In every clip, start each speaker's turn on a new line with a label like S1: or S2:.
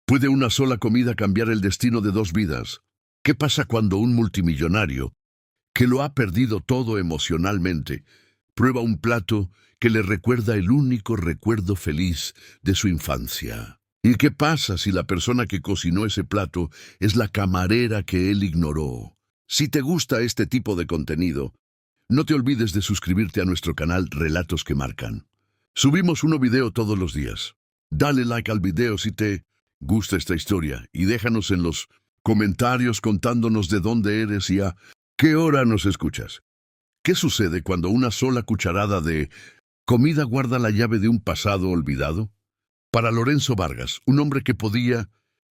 S1: ¿Puede una sola comida cambiar el destino de dos vidas? ¿Qué pasa cuando un multimillonario, que lo ha perdido todo emocionalmente, prueba un plato que le recuerda el único recuerdo feliz de su infancia? ¿Y qué pasa si la persona que cocinó ese plato es la camarera que él ignoró? Si te gusta este tipo de contenido, no te olvides de suscribirte a nuestro canal Relatos que Marcan. Subimos un video todos los días. Dale like al video si te gusta esta historia y déjanos en los comentarios contándonos de dónde eres y a qué hora nos escuchas. ¿Qué sucede cuando una sola cucharada de comida guarda la llave de un pasado olvidado? Para Lorenzo Vargas, un hombre que podía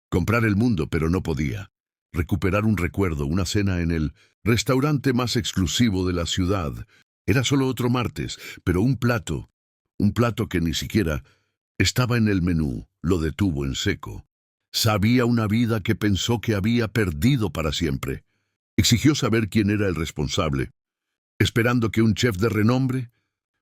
S1: comprar el mundo, pero no podía recuperar un recuerdo, una cena en el restaurante más exclusivo de la ciudad. Era solo otro martes, pero un plato que ni siquiera estaba en el menú, lo detuvo en seco. Sabía una vida que pensó que había perdido para siempre. Exigió saber quién era el responsable, esperando que un chef de renombre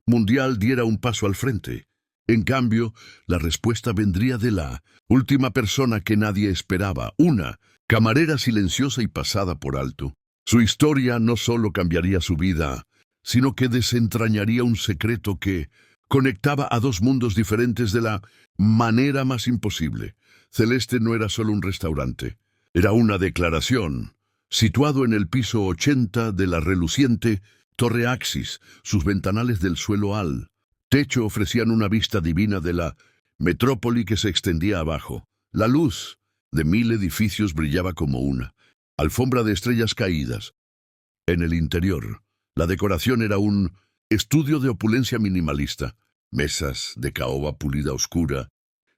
S1: mundial diera un paso al frente. En cambio, la respuesta vendría de la última persona que nadie esperaba, una camarera silenciosa y pasada por alto. Su historia no solo cambiaría su vida, sino que desentrañaría un secreto que conectaba a dos mundos diferentes de la manera más imposible. Celeste no era solo un restaurante, era una declaración. Situado en el piso 80 de la reluciente Torre Axis, sus ventanales del suelo al techo ofrecían una vista divina de la metrópoli que se extendía abajo. La luz de 1000 edificios brillaba como una alfombra de estrellas caídas. En el interior, la decoración era un estudio de opulencia minimalista. Mesas de caoba pulida oscura,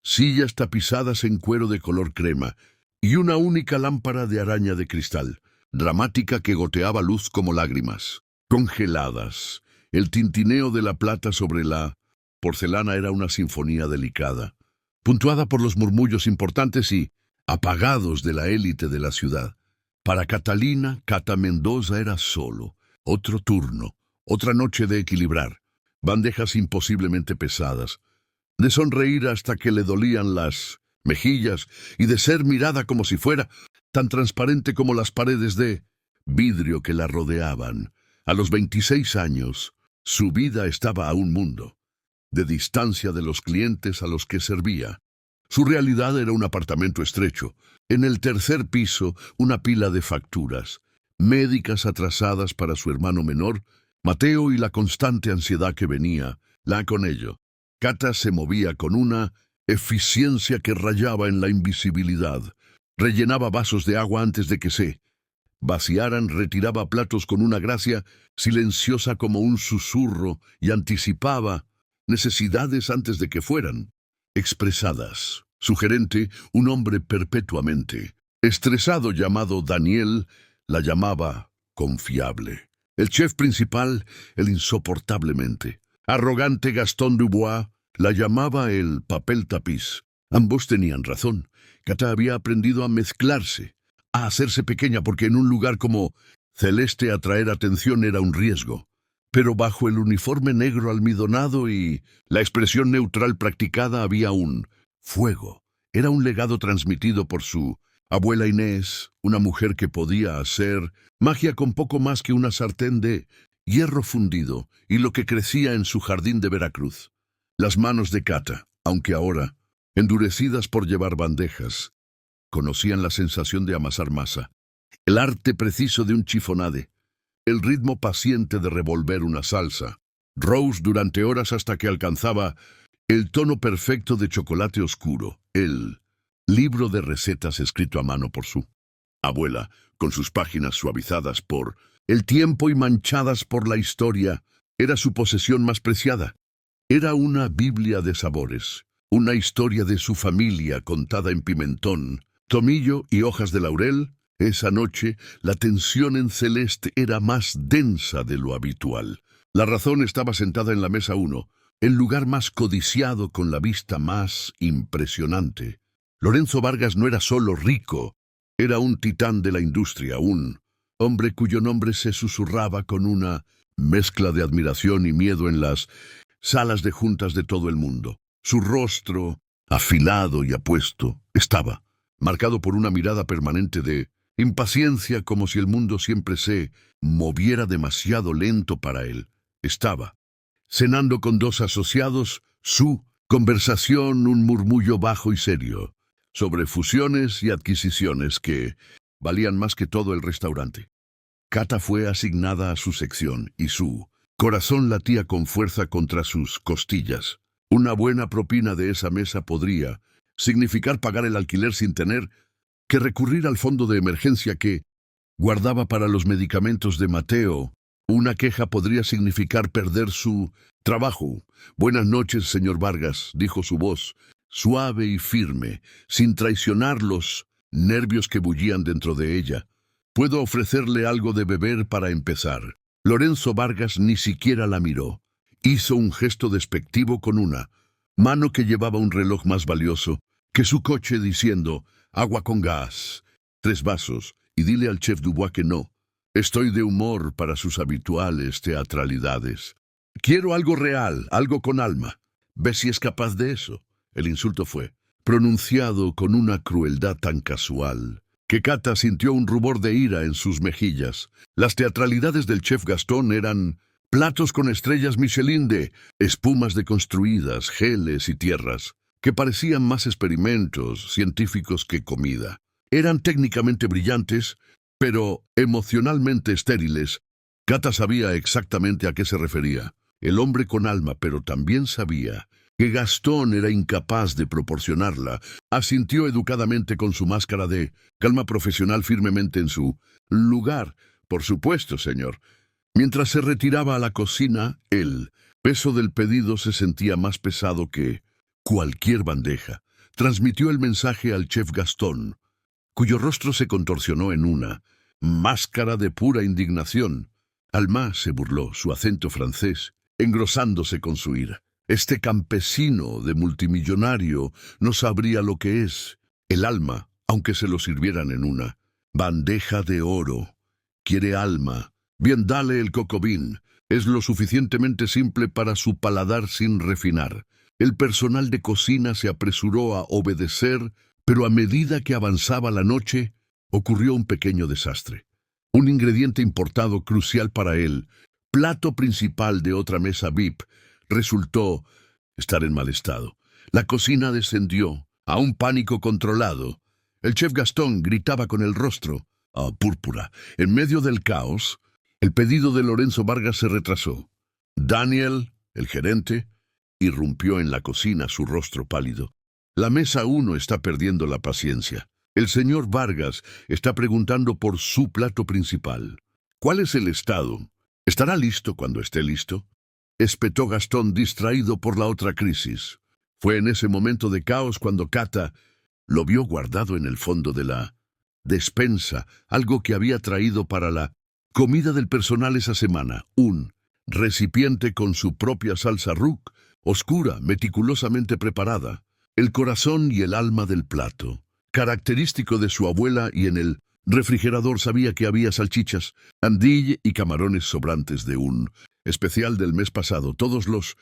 S1: sillas tapizadas en cuero de color crema y una única lámpara de araña de cristal, dramática que goteaba luz como lágrimas. Congeladas, el tintineo de la plata sobre la porcelana era una sinfonía delicada, puntuada por los murmullos importantes y apagados de la élite de la ciudad. Para Catalina, Cata Mendoza era solo otro turno, otra noche de equilibrar, bandejas imposiblemente pesadas, de sonreír hasta que le dolían las mejillas y de ser mirada como si fuera tan transparente como las paredes de vidrio que la rodeaban. A los 26 años, su vida estaba a un mundo de distancia de los clientes a los que servía. Su realidad era un apartamento estrecho. En el tercer piso, una pila de facturas, médicas atrasadas para su hermano menor, Mateo, y la constante ansiedad que venía con ello. Cata se movía con una eficiencia que rayaba en la invisibilidad. Rellenaba vasos de agua antes de que se vaciaran, retiraba platos con una gracia silenciosa como un susurro y anticipaba necesidades antes de que fueran expresadas. Su gerente, un hombre perpetuamente estresado llamado Daniel, la llamaba confiable. El chef principal, el insoportablemente arrogante Gastón Dubois, la llamaba el papel tapiz. Ambos tenían razón. Cata había aprendido a mezclarse, a hacerse pequeña, porque en un lugar como Celeste atraer atención era un riesgo. Pero bajo el uniforme negro almidonado y la expresión neutral practicada había un fuego. Era un legado transmitido por su abuela Inés, una mujer que podía hacer magia con poco más que una sartén de hierro fundido y lo que crecía en su jardín de Veracruz. Las manos de Cata, aunque ahora endurecidas por llevar bandejas, conocían la sensación de amasar masa, el arte preciso de un chifonade, el ritmo paciente de revolver una salsa. Rose durante horas hasta que alcanzaba el tono perfecto de chocolate oscuro, el libro de recetas escrito a mano por su abuela, con sus páginas suavizadas por el tiempo y manchadas por la historia, era su posesión más preciada. Era una Biblia de sabores, una historia de su familia contada en pimentón, tomillo y hojas de laurel. Esa noche, la tensión en Celeste era más densa de lo habitual. La razón estaba sentada en la mesa 1, el lugar más codiciado con la vista más impresionante. Lorenzo Vargas no era solo rico, era un titán de la industria, un hombre cuyo nombre se susurraba con una mezcla de admiración y miedo en las salas de juntas de todo el mundo. Su rostro, afilado y apuesto, estaba, marcado por una mirada permanente de impaciencia, como si el mundo siempre se moviera demasiado lento para él. Estaba cenando con dos asociados, su conversación un murmullo bajo y serio, sobre fusiones y adquisiciones que valían más que todo el restaurante. Kata fue asignada a su sección y su corazón latía con fuerza contra sus costillas. Una buena propina de esa mesa podría significar pagar el alquiler sin tener que recurrir al fondo de emergencia que guardaba para los medicamentos de Mateo. Una queja podría significar perder su trabajo. «Buenas noches, señor Vargas», dijo su voz, suave y firme, sin traicionar los nervios que bullían dentro de ella. «¿Puedo ofrecerle algo de beber para empezar?» Lorenzo Vargas ni siquiera la miró. Hizo un gesto despectivo con una mano que llevaba un reloj más valioso que su coche, diciendo: «Agua con gas, 3 vasos, y dile al chef Dubois que no. Estoy de humor para sus habituales teatralidades. Quiero algo real, algo con alma. Ve si es capaz de eso». El insulto fue pronunciado con una crueldad tan casual que Kata sintió un rubor de ira en sus mejillas. Las teatralidades del chef Gastón eran platos con estrellas Michelin de espumas deconstruidas, geles y tierras, que parecían más experimentos científicos que comida. Eran técnicamente brillantes, pero emocionalmente estériles. Kata sabía exactamente a qué se refería. El hombre con alma, pero también sabía que Gastón era incapaz de proporcionarla. Asintió educadamente con su máscara de calma profesional firmemente en su lugar. «Por supuesto, señor». Mientras se retiraba a la cocina, el peso del pedido se sentía más pesado que cualquier bandeja. Transmitió el mensaje al chef Gastón, cuyo rostro se contorsionó en una máscara de pura indignación. Alma se burló, su acento francés engrosándose con su ira. Este campesino de multimillonario no sabría lo que es el alma, aunque se lo sirvieran en una bandeja de oro. Quiere alma. Bien, dale el cocobín. Es lo suficientemente simple para su paladar sin refinar. El personal de cocina se apresuró a obedecer, pero a medida que avanzaba la noche, ocurrió un pequeño desastre. Un ingrediente importado crucial para él, plato principal de otra mesa VIP, resultó estar en mal estado. La cocina descendió a un pánico controlado. El chef Gastón gritaba con el rostro púrpura. En medio del caos, el pedido de Lorenzo Vargas se retrasó. Daniel, el gerente, irrumpió en la cocina, su rostro pálido. «La mesa 1 está perdiendo la paciencia. El señor Vargas está preguntando por su plato principal. ¿Cuál es el estado? ¿Estará listo cuando esté listo?», espetó Gastón, distraído por la otra crisis. Fue en ese momento de caos cuando Kata lo vio guardado en el fondo de la despensa, algo que había traído para la comida del personal esa semana, un recipiente con su propia salsa roux, oscura, meticulosamente preparada, el corazón y el alma del plato, característico de su abuela, y en el refrigerador sabía que había salchichas, andille y camarones sobrantes de un especial del mes pasado. Todos los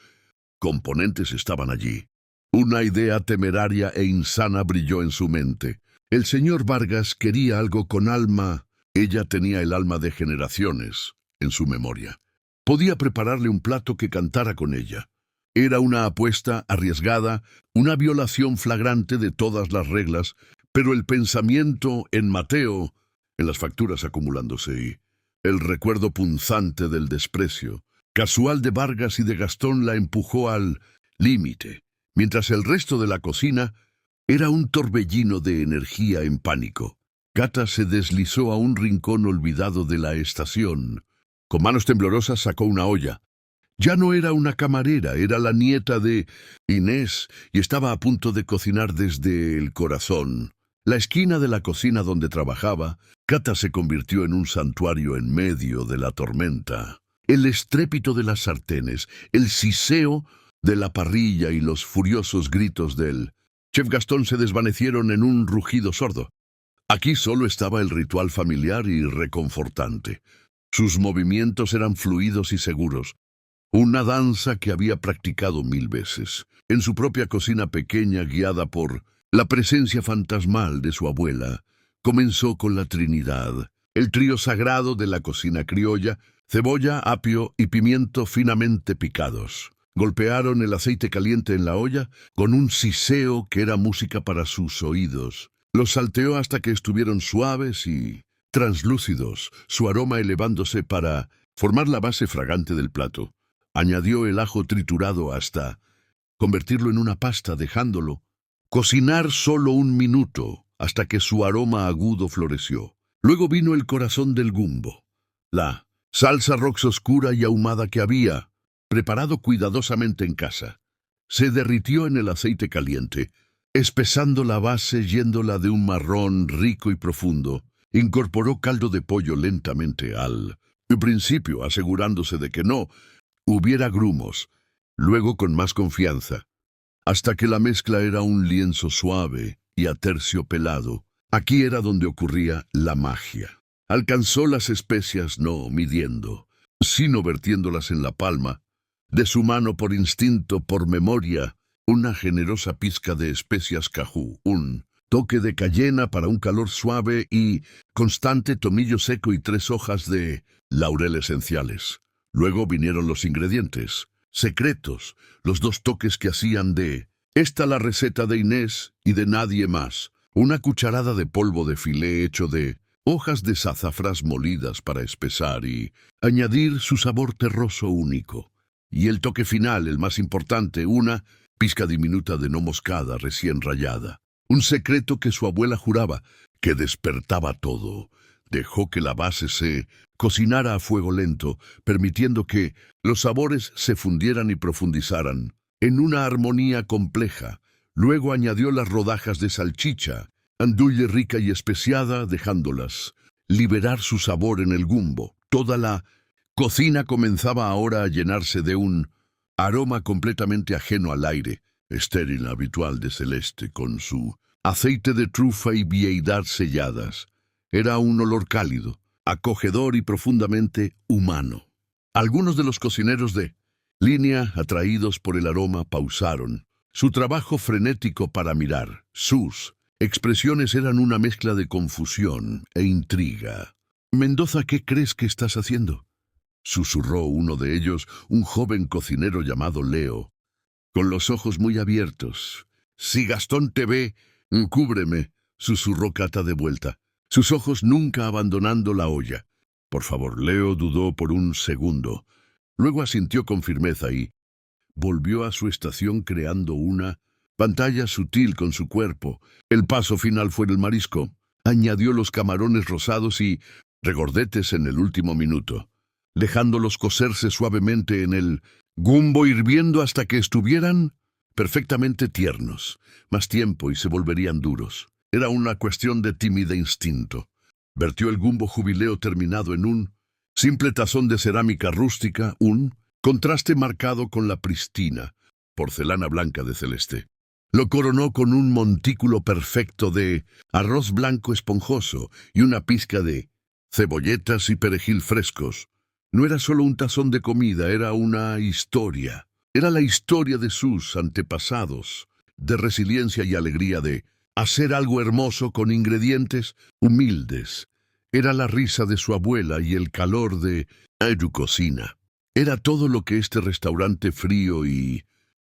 S1: componentes estaban allí. Una idea temeraria e insana brilló en su mente. El señor Vargas quería algo con alma. Ella tenía el alma de generaciones en su memoria. Podía prepararle un plato que cantara con ella. Era una apuesta arriesgada, una violación flagrante de todas las reglas, pero el pensamiento en Mateo, en las facturas acumulándose y el recuerdo punzante del desprecio casual de Vargas y de Gastón la empujó al límite, mientras el resto de la cocina era un torbellino de energía en pánico. Kata se deslizó a un rincón olvidado de la estación. Con manos temblorosas sacó una olla. Ya no era una camarera, era la nieta de Inés, y estaba a punto de cocinar desde el corazón. La esquina de la cocina donde trabajaba, Kata se convirtió en un santuario en medio de la tormenta. El estrépito de las sartenes, el siseo de la parrilla y los furiosos gritos del chef Gastón se desvanecieron en un rugido sordo. Aquí solo estaba el ritual familiar y reconfortante. Sus movimientos eran fluidos y seguros. una danza que había practicado 1000 veces. En su propia cocina pequeña, guiada por la presencia fantasmal de su abuela, comenzó con la Trinidad, el trío sagrado de la cocina criolla: cebolla, apio y pimiento finamente picados. Golpearon el aceite caliente en la olla con un siseo que era música para sus oídos. Los salteó hasta que estuvieron suaves y translúcidos, su aroma elevándose para formar la base fragante del plato. Añadió el ajo triturado hasta convertirlo en una pasta, dejándolo cocinar solo 1 minuto hasta que su aroma agudo floreció. Luego vino el corazón del gumbo, la salsa rox oscura y ahumada que había preparado cuidadosamente en casa. Se derritió en el aceite caliente, espesando la base yéndola de un marrón rico y profundo. Incorporó caldo de pollo lentamente al principio, asegurándose de que no hubiera grumos, luego con más confianza, hasta que la mezcla era un lienzo suave y aterciopelado. Aquí era donde ocurría la magia. Alcanzó las especias no midiendo, sino vertiéndolas en la palma de su mano por instinto, por memoria, una generosa pizca de especias cajú, un toque de cayena para un calor suave y constante, tomillo seco y 3 hojas de laurel esenciales. Luego vinieron los ingredientes secretos, los 2 toques que hacían de esta la receta de Inés y de nadie más: una cucharada de polvo de filé hecho de hojas de sazafrás molidas para espesar y añadir su sabor terroso único. Y el toque final, el más importante, una pizca diminuta de no moscada recién rallada. Un secreto que su abuela juraba que despertaba todo. Dejó que la base se cocinara a fuego lento, permitiendo que los sabores se fundieran y profundizaran en una armonía compleja. Luego añadió las rodajas de salchicha, andouille rica y especiada, dejándolas liberar su sabor en el gumbo. Toda la cocina comenzaba ahora a llenarse de un aroma completamente ajeno al aire estéril habitual de Celeste, con su aceite de trufa y vieidad selladas. Era un olor cálido, acogedor y profundamente humano. Algunos de los cocineros de línea, atraídos por el aroma, pausaron su trabajo frenético para mirar. Sus expresiones eran una mezcla de confusión e intriga. «Mendoza, ¿qué crees que estás haciendo?», susurró uno de ellos, un joven cocinero llamado Leo, con los ojos muy abiertos. «Si Gastón te ve, cúbreme», susurró Cata de vuelta, sus ojos nunca abandonando la olla. «Por favor». Leo dudó por un segundo, luego asintió con firmeza y volvió a su estación creando una pantalla sutil con su cuerpo. El paso final fue el marisco. Añadió los camarones rosados y regordetes en el último minuto, dejándolos cocerse suavemente en el gumbo hirviendo hasta que estuvieran perfectamente tiernos. Más tiempo y se volverían duros. Era una cuestión de tímida instinto. Vertió el gumbo jubileo terminado en un simple tazón de cerámica rústica, un contraste marcado con la pristina porcelana blanca de Celeste. Lo coronó con un montículo perfecto de arroz blanco esponjoso y una pizca de cebolletas y perejil frescos. No era solo un tazón de comida, era una historia. Era la historia de sus antepasados, de resiliencia y alegría, de hacer algo hermoso con ingredientes humildes. Era la risa de su abuela y el calor de su cocina. Era todo lo que este restaurante frío y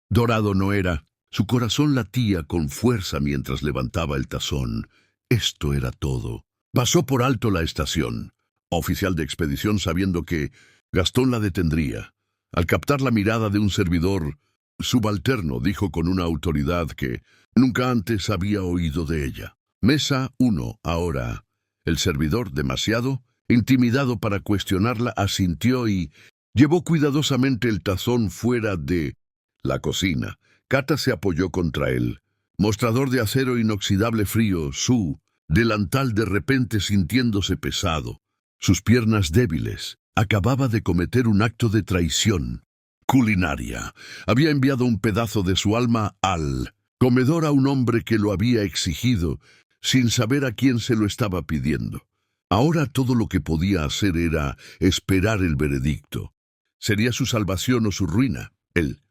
S1: dorado no era. Su corazón latía con fuerza mientras levantaba el tazón. Esto era todo. Pasó por alto la estación, oficial de expedición, sabiendo que Gastón la detendría. Al captar la mirada de un servidor subalterno, dijo con una autoridad que nunca antes había oído de ella: «Mesa 1, ahora». El servidor, demasiado intimidado para cuestionarla, asintió y llevó cuidadosamente el tazón fuera de la cocina. Cata se apoyó contra él. Mostrador de acero inoxidable frío, su delantal de repente sintiéndose pesado. Sus piernas débiles. Acababa de cometer un acto de traición culinaria. Había enviado un pedazo de su alma al comedor a un hombre que lo había exigido, sin saber a quién se lo estaba pidiendo. Ahora todo lo que podía hacer era esperar el veredicto. sería su salvación o su ruina. El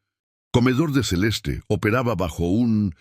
S1: comedor de Celeste operaba bajo un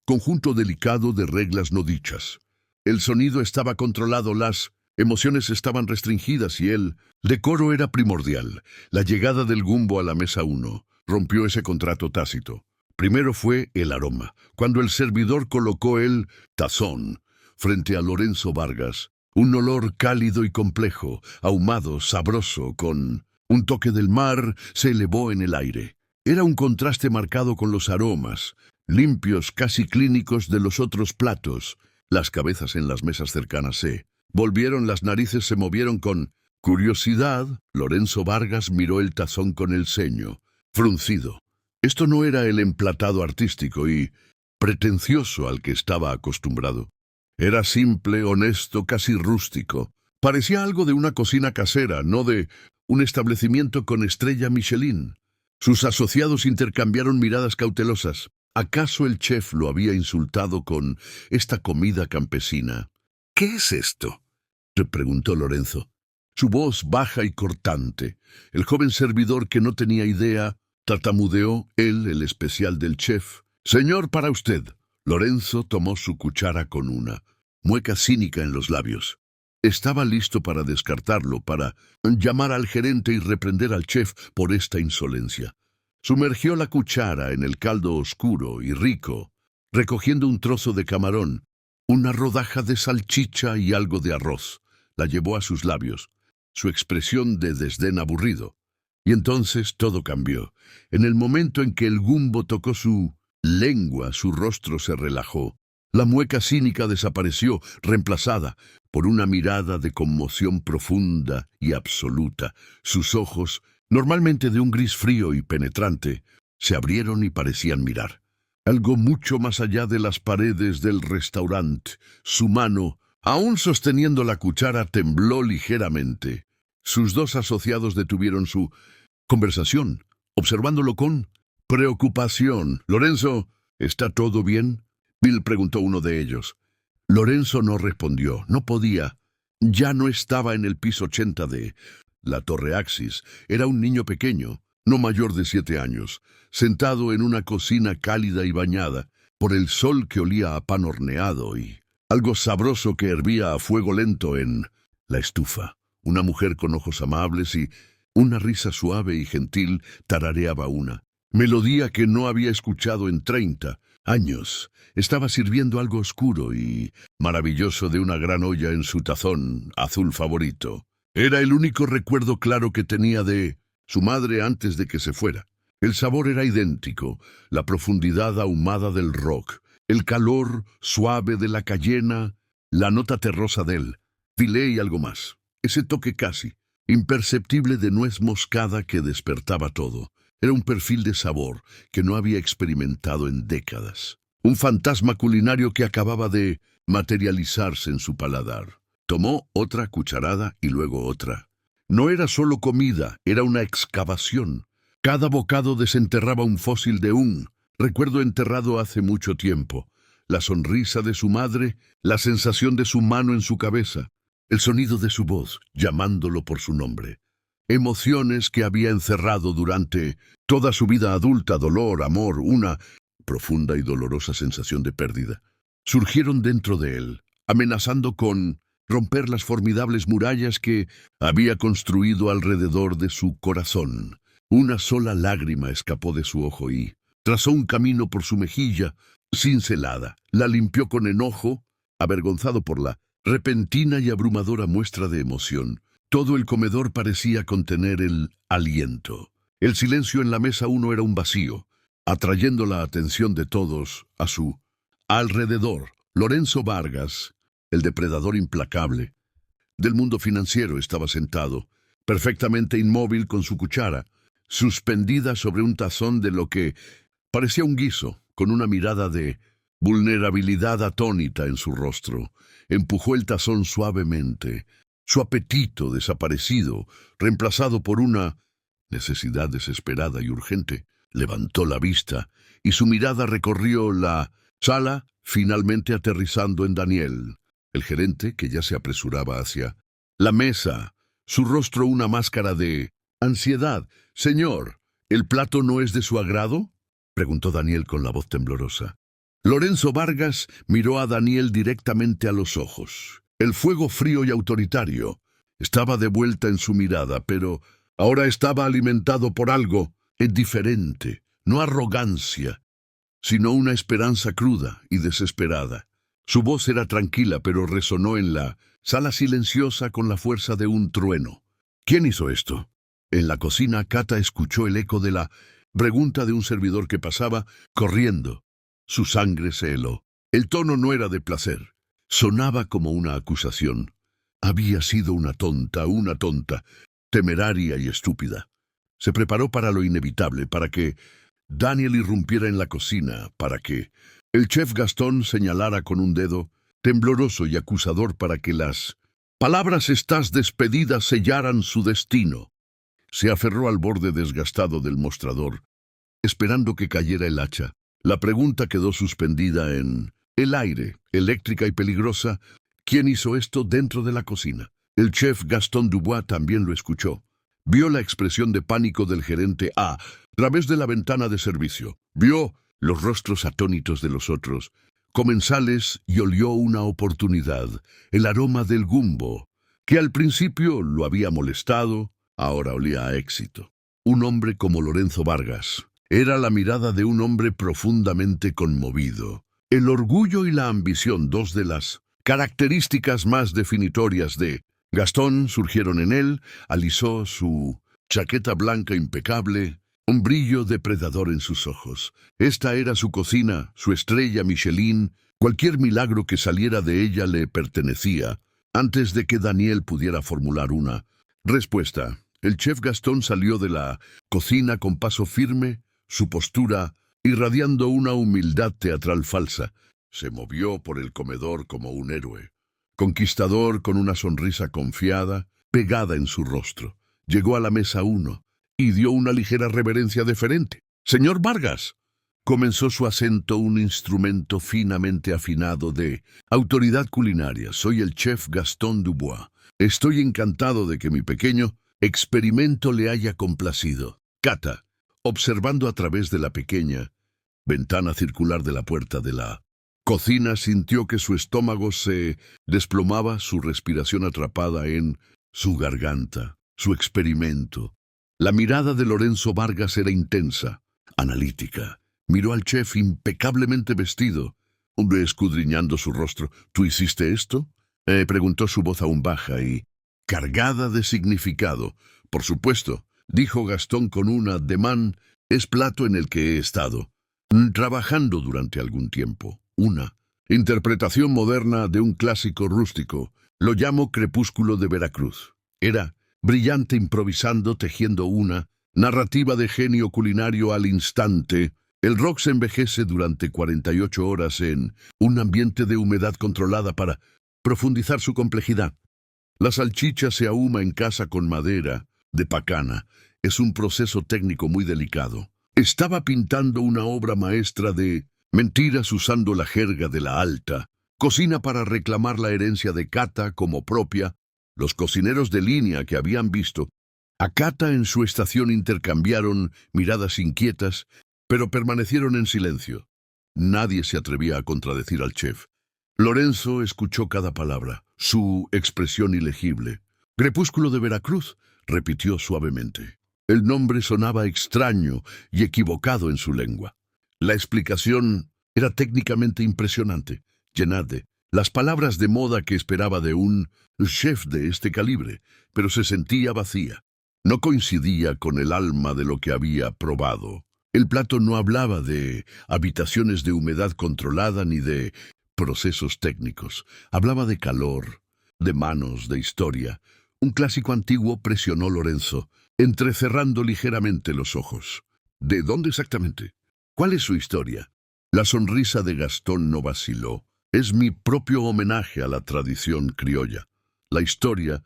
S1: conjunto delicado de reglas no dichas. El sonido estaba controlado, las emociones estaban restringidas y el decoro era primordial. La llegada del Gumbo a la mesa 1 rompió ese contrato tácito. Primero fue el aroma. Cuando el servidor colocó el tazón frente a Lorenzo Vargas, un olor cálido y complejo, ahumado, sabroso, con un toque del mar, se elevó en el aire. Era un contraste marcado con los aromas, limpios, casi clínicos, de los otros platos. Las cabezas en las mesas cercanas se volvieron, las narices se movieron con curiosidad. Lorenzo Vargas miró el tazón con el ceño fruncido. Esto no era el emplatado artístico y pretencioso al que estaba acostumbrado. Era simple, honesto, casi rústico. Parecía algo de una cocina casera, no de un establecimiento con estrella Michelin. Sus asociados intercambiaron miradas cautelosas. ¿Acaso el chef lo había insultado con esta comida campesina? ¿Qué es esto?, le preguntó Lorenzo. Su voz baja y cortante. El joven servidor, que no tenía idea, tartamudeó el especial del chef. «Señor, para usted». Lorenzo tomó su cuchara con una mueca cínica en los labios. Estaba listo para descartarlo, para llamar al gerente y reprender al chef por esta insolencia. Sumergió la cuchara en el caldo oscuro y rico, recogiendo un trozo de camarón, una rodaja de salchicha y algo de arroz. La llevó a sus labios, su expresión de desdén aburrido. Y entonces todo cambió. En el momento en que el Gumbo tocó su lengua, su rostro se relajó. La mueca cínica desapareció, reemplazada por una mirada de conmoción profunda y absoluta. Sus ojos, normalmente de un gris frío y penetrante, se abrieron y parecían mirar algo mucho más allá de las paredes del restaurante. Su mano, aún sosteniendo la cuchara, tembló ligeramente. Sus dos asociados detuvieron su conversación, observándolo con preocupación. «Lorenzo, ¿está todo bien?», Bill preguntó uno de ellos. Lorenzo no respondió. No podía. Ya no estaba en el piso 80 de la Torre Axis. Era un niño pequeño, no mayor de 7 años, sentado en una cocina cálida y bañada por el sol que olía a pan horneado y algo sabroso que hervía a fuego lento en la estufa. Una mujer con ojos amables y una risa suave y gentil tarareaba una melodía que no había escuchado en 30 años. Estaba sirviendo algo oscuro y maravilloso de una gran olla en su tazón azul favorito. Era el único recuerdo claro que tenía de su madre antes de que se fuera. El sabor era idéntico, la profundidad ahumada del rock, el calor suave de la cayena, la nota terrosa del filé y algo más. Ese toque casi imperceptible de nuez moscada que despertaba todo. Era un perfil de sabor que no había experimentado en décadas. Un fantasma culinario que acababa de materializarse en su paladar. Tomó otra cucharada y luego otra. No era solo comida, era una excavación. Cada bocado desenterraba un fósil de un recuerdo enterrado hace mucho tiempo. La sonrisa de su madre, la sensación de su mano en su cabeza, el sonido de su voz llamándolo por su nombre. Emociones que había encerrado durante toda su vida adulta, dolor, amor, una profunda y dolorosa sensación de pérdida. Surgieron dentro de él, amenazando con romper las formidables murallas que había construido alrededor de su corazón. Una sola lágrima escapó de su ojo y trazó un camino por su mejilla cincelada. La limpió con enojo, avergonzado por la repentina y abrumadora muestra de emoción. Todo el comedor parecía contener el aliento. El silencio en la mesa 1 era un vacío, atrayendo la atención de todos a su alrededor. Lorenzo Vargas, el depredador implacable del mundo financiero, estaba sentado, perfectamente inmóvil, con su cuchara suspendida sobre un tazón de lo que parecía un guiso, con una mirada de vulnerabilidad atónita en su rostro. Empujó el tazón suavemente, su apetito desaparecido, reemplazado por una necesidad desesperada y urgente. Levantó la vista y su mirada recorrió la sala, finalmente aterrizando en Daniel, el gerente, que ya se apresuraba hacia la mesa, su rostro una máscara de Ansiedad. Señor, ¿el plato no es de su agrado?, preguntó Daniel con la voz temblorosa. Lorenzo Vargas miró a Daniel directamente a los ojos. El fuego frío y autoritario estaba de vuelta en su mirada, pero ahora estaba alimentado por algo diferente, no arrogancia, sino una esperanza cruda y desesperada. Su voz era tranquila, pero resonó en la sala silenciosa con la fuerza de un trueno. ¿Quién hizo esto? En la cocina, Cata escuchó el eco de la pregunta de un servidor que pasaba corriendo. Su sangre se heló. El tono no era de placer. Sonaba como una acusación. Había sido una tonta, temeraria y estúpida. Se preparó para lo inevitable, para que Daniel irrumpiera en la cocina, para que el chef Gastón señalara con un dedo, tembloroso y acusador, para que las palabras "estás despedida" sellaran su destino. Se aferró al borde desgastado del mostrador, esperando que cayera el hacha. La pregunta quedó suspendida en el aire, eléctrica y peligrosa. ¿Quién hizo esto dentro de la cocina? El chef Gastón Dubois también lo escuchó. Vio la expresión de pánico del gerente a través de la ventana de servicio. Vio los rostros atónitos de los otros comensales y olió una oportunidad, el aroma del gumbo, que al principio lo había molestado, ahora olía a éxito. Un hombre como Lorenzo Vargas. Era la mirada de un hombre profundamente conmovido. El orgullo y la ambición, dos de las características más definitorias de Gastón, surgieron en él. Alisó su chaqueta blanca impecable, un brillo depredador en sus ojos. Esta era su cocina, su estrella Michelin. Cualquier milagro que saliera de ella le pertenecía. Antes de que Daniel pudiera formular una respuesta, el chef Gastón salió de la cocina con paso firme, su postura irradiando una humildad teatral falsa. Se movió por el comedor como un héroe, conquistador, con una sonrisa confiada pegada en su rostro. Llegó a la mesa 1 y dio una ligera reverencia deferente. «Señor Vargas», comenzó su acento, un instrumento finamente afinado de autoridad culinaria. «Soy el chef Gastón Dubois. Estoy encantado de que mi pequeño experimento le haya complacido». Cata, observando a través de la pequeña ventana circular de la puerta de la cocina, sintió que su estómago se desplomaba, su respiración atrapada en su garganta. Su experimento. La mirada de Lorenzo Vargas era intensa, analítica. Miró al chef impecablemente vestido, hombre escudriñando su rostro. «¿Tú hiciste esto?», preguntó, su voz aún baja y cargada de significado. «Por supuesto», dijo Gastón con un ademán. «Es plato en el que he estado trabajando durante algún tiempo. Una interpretación moderna de un clásico rústico. Lo llamo Crepúsculo de Veracruz. Era brillante, improvisando, tejiendo una narrativa de genio culinario al instante. El rock se envejece durante 48 horas en un ambiente de humedad controlada para profundizar su complejidad. La salchicha se ahuma en casa con madera de pacana. Es un proceso técnico muy delicado. Estaba pintando una obra maestra de mentiras usando la jerga de la alta cocina para reclamar la herencia de Cata como propia. Los cocineros de línea que habían visto a Cata en su estación intercambiaron miradas inquietas, pero permanecieron en silencio. Nadie se atrevía a contradecir al chef. Lorenzo escuchó cada palabra, su expresión ilegible. «Crepúsculo de Veracruz», repitió suavemente. El nombre sonaba extraño y equivocado en su lengua. La explicación era técnicamente impresionante, llena de las palabras de moda que esperaba de un chef de este calibre, pero se sentía vacía. No coincidía con el alma de lo que había probado. El plato no hablaba de habitaciones de humedad controlada ni de procesos técnicos. Hablaba de calor, de manos, de historia. Un clásico antiguo, presionó Lorenzo, entrecerrando ligeramente los ojos. «¿De dónde exactamente? ¿Cuál es su historia?» La sonrisa de Gastón no vaciló. «Es mi propio homenaje a la tradición criolla. La historia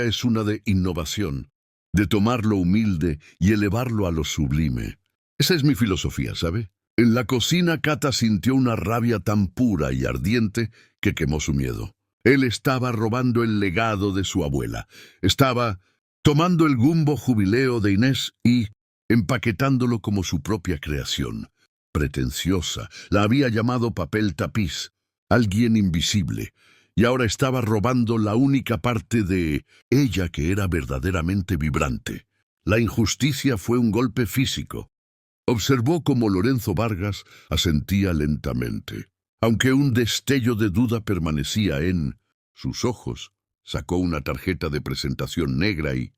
S1: es una de innovación, de tomar lo humilde y elevarlo a lo sublime. Esa es mi filosofía, ¿sabe?» En la cocina, Cata sintió una rabia tan pura y ardiente que quemó su miedo. Él estaba robando el legado de su abuela. Estaba tomando el Gumbo Jubileo de Inés y empaquetándolo como su propia creación. Pretenciosa, la había llamado papel tapiz, alguien invisible, y ahora estaba robando la única parte de ella que era verdaderamente vibrante. La injusticia fue un golpe físico. Observó cómo Lorenzo Vargas asentía lentamente. Aunque un destello de duda permanecía en sus ojos, sacó una tarjeta de presentación negra y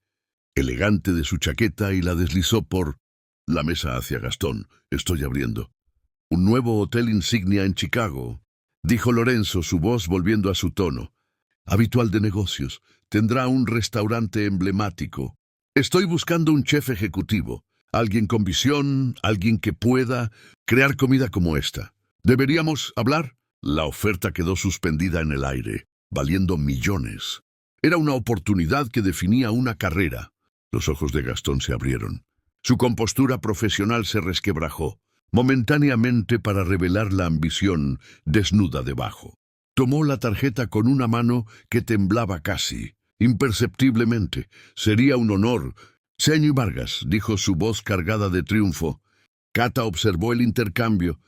S1: elegante de su chaqueta y la deslizó por la mesa hacia Gastón. Estoy abriendo un nuevo hotel insignia en Chicago, dijo Lorenzo, su voz volviendo a su tono. Habitual de negocios. Tendrá un restaurante emblemático. Estoy buscando un chef ejecutivo. Alguien con visión, alguien que pueda crear comida como esta. ¿Deberíamos hablar? La oferta quedó suspendida en el aire, valiendo millones. Era una oportunidad que definía una carrera. Los ojos de Gastón se abrieron. Su compostura profesional se resquebrajó, momentáneamente para revelar la ambición desnuda debajo. Tomó la tarjeta con una mano que temblaba casi, imperceptiblemente. Sería un honor. Señor Vargas, dijo su voz cargada de triunfo. Cata observó el intercambio,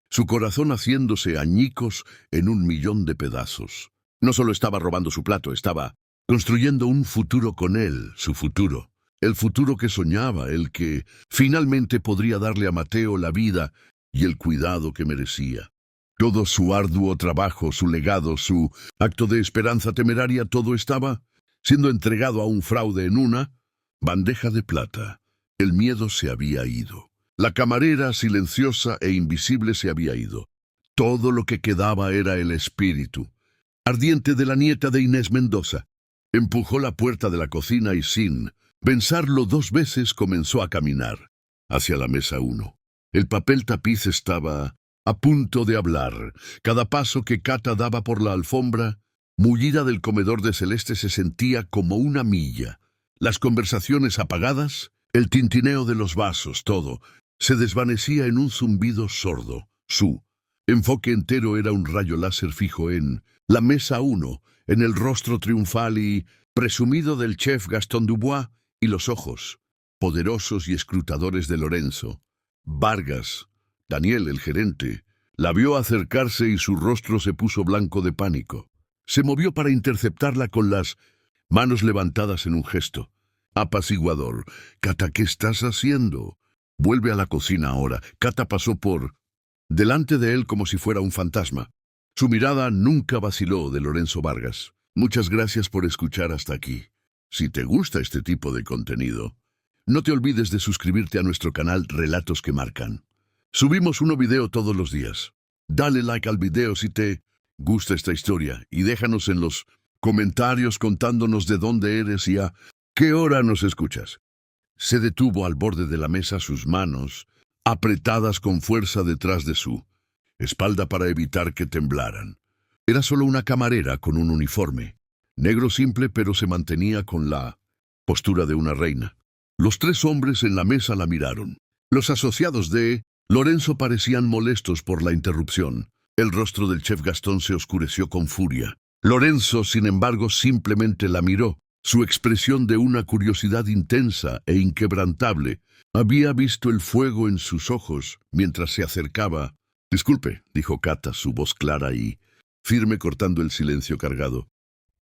S1: su corazón haciéndose añicos en 1.000.000 de pedazos. No solo estaba robando su plato, estaba construyendo un futuro con él, su futuro. El futuro que soñaba, el que finalmente podría darle a Mateo la vida y el cuidado que merecía. Todo su arduo trabajo, su legado, su acto de esperanza temeraria, todo estaba siendo entregado a un fraude en una bandeja de plata. El miedo se había ido. La camarera silenciosa e invisible se había ido. Todo lo que quedaba era el espíritu ardiente de la nieta de Inés Mendoza. Empujó la puerta de la cocina y sin pensarlo 2 veces comenzó a caminar hacia la mesa 1. El papel tapiz estaba a punto de hablar. Cada paso que Cata daba por la alfombra, mullida del comedor de Celeste, se sentía como una milla. Las conversaciones apagadas, el tintineo de los vasos, todo se desvanecía en un zumbido sordo. Su enfoque entero era un rayo láser fijo en la mesa 1, en el rostro triunfal y presumido del chef Gastón Dubois y los ojos poderosos y escrutadores de Lorenzo. Vargas, Daniel, el gerente, la vio acercarse y su rostro se puso blanco de pánico. Se movió para interceptarla con las manos levantadas en un gesto apaciguador. Cata, ¿qué estás haciendo? Vuelve a la cocina ahora. Cata pasó por delante de él como si fuera un fantasma. Su mirada nunca vaciló de Lorenzo Vargas. Muchas gracias por escuchar hasta aquí. Si te gusta este tipo de contenido, no te olvides de suscribirte a nuestro canal Relatos que Marcan. Subimos un video todos los días. Dale like al video si te gusta esta historia y déjanos en los comentarios contándonos de dónde eres y a qué hora nos escuchas. Se detuvo al borde de la mesa, sus manos apretadas con fuerza detrás de su espalda para evitar que temblaran. Era solo una camarera con un uniforme, negro simple, pero se mantenía con la postura de una reina. Los 3 hombres en la mesa la miraron. Los asociados de Lorenzo parecían molestos por la interrupción. El rostro del chef Gastón se oscureció con furia. Lorenzo, sin embargo, simplemente la miró. Su expresión de una curiosidad intensa e inquebrantable. Había visto el fuego en sus ojos mientras se acercaba. Disculpe, dijo Cata, su voz clara y firme cortando el silencio cargado.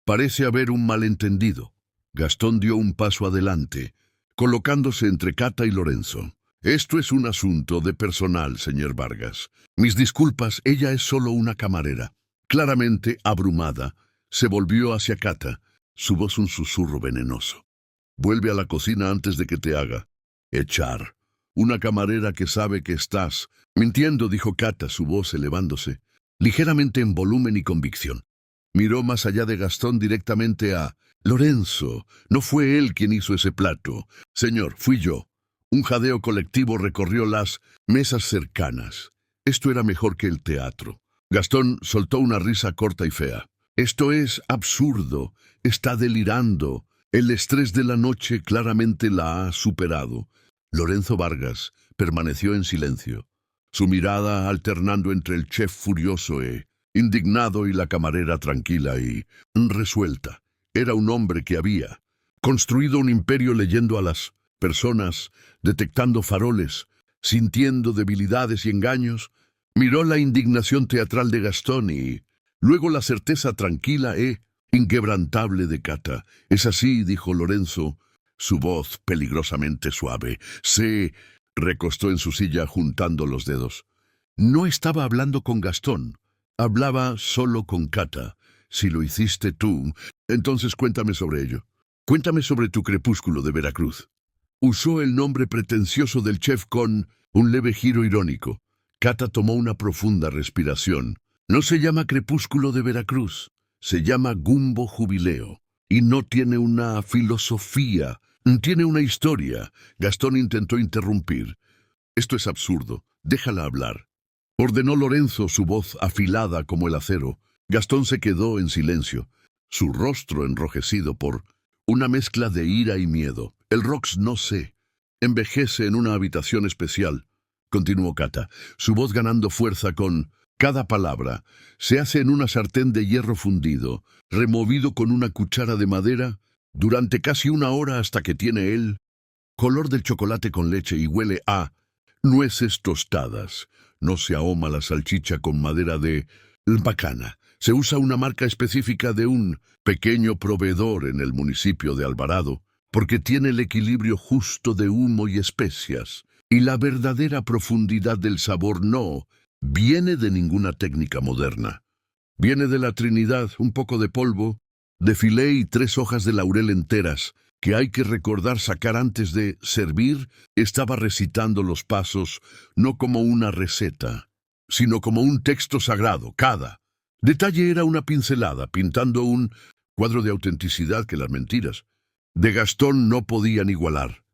S1: Parece haber un malentendido. Gastón dio un paso adelante, colocándose entre Cata y Lorenzo. Esto es un asunto de personal, señor Vargas. Mis disculpas, ella es solo una camarera. Claramente abrumada, se volvió hacia Cata, su voz un susurro venenoso. Vuelve a la cocina antes de que te haga echar. Una camarera que sabe que estás mintiendo, dijo Cata, su voz elevándose, ligeramente en volumen y convicción. Miró más allá de Gastón directamente a Lorenzo. No fue él quien hizo ese plato. Señor, fui yo. Un jadeo colectivo recorrió las mesas cercanas. Esto era mejor que el teatro. Gastón soltó una risa corta y fea. Esto es absurdo. Está delirando. El estrés de la noche claramente la ha superado. Lorenzo Vargas permaneció en silencio, su mirada alternando entre el chef furioso e indignado y la camarera tranquila y resuelta. Era un hombre que había construido un imperio leyendo a las personas, detectando faroles, sintiendo debilidades y engaños. Miró la indignación teatral de Gastón y luego la certeza tranquila e inquebrantable de Cata. Es así, dijo Lorenzo, su voz peligrosamente suave. Se recostó en su silla juntando los dedos. No estaba hablando con Gastón, hablaba solo con Cata. Si lo hiciste tú, entonces cuéntame sobre ello. Cuéntame sobre tu crepúsculo de Veracruz. Usó el nombre pretencioso del chef con un leve giro irónico. Cata tomó una profunda respiración. No se llama crepúsculo de Veracruz, se llama Gumbo Jubileo. Y no tiene una filosofía, tiene una historia. Gastón intentó interrumpir. Esto es absurdo, déjala hablar. Ordenó Lorenzo, su voz afilada como el acero. Gastón se quedó en silencio, su rostro enrojecido por una mezcla de ira y miedo. El Rox no sé. Envejece en una habitación especial, continuó Cata, su voz ganando fuerza con cada palabra. Se hace en una sartén de hierro fundido, removido con una cuchara de madera, durante casi 1 hora hasta que tiene el color del chocolate con leche y huele a nueces tostadas. No se ahoma la salchicha con madera de bacana. Se usa una marca específica de un pequeño proveedor en el municipio de Alvarado, porque tiene el equilibrio justo de humo y especias, y la verdadera profundidad del sabor no viene de ninguna técnica moderna. Viene de la Trinidad, un poco de polvo, de filé y 3 hojas de laurel enteras, que hay que recordar sacar antes de servir. Estaba recitando los pasos, no como una receta, sino como un texto sagrado. Cada detalle era una pincelada, pintando un cuadro de autenticidad que las mentiras de Gastón no podían igualar.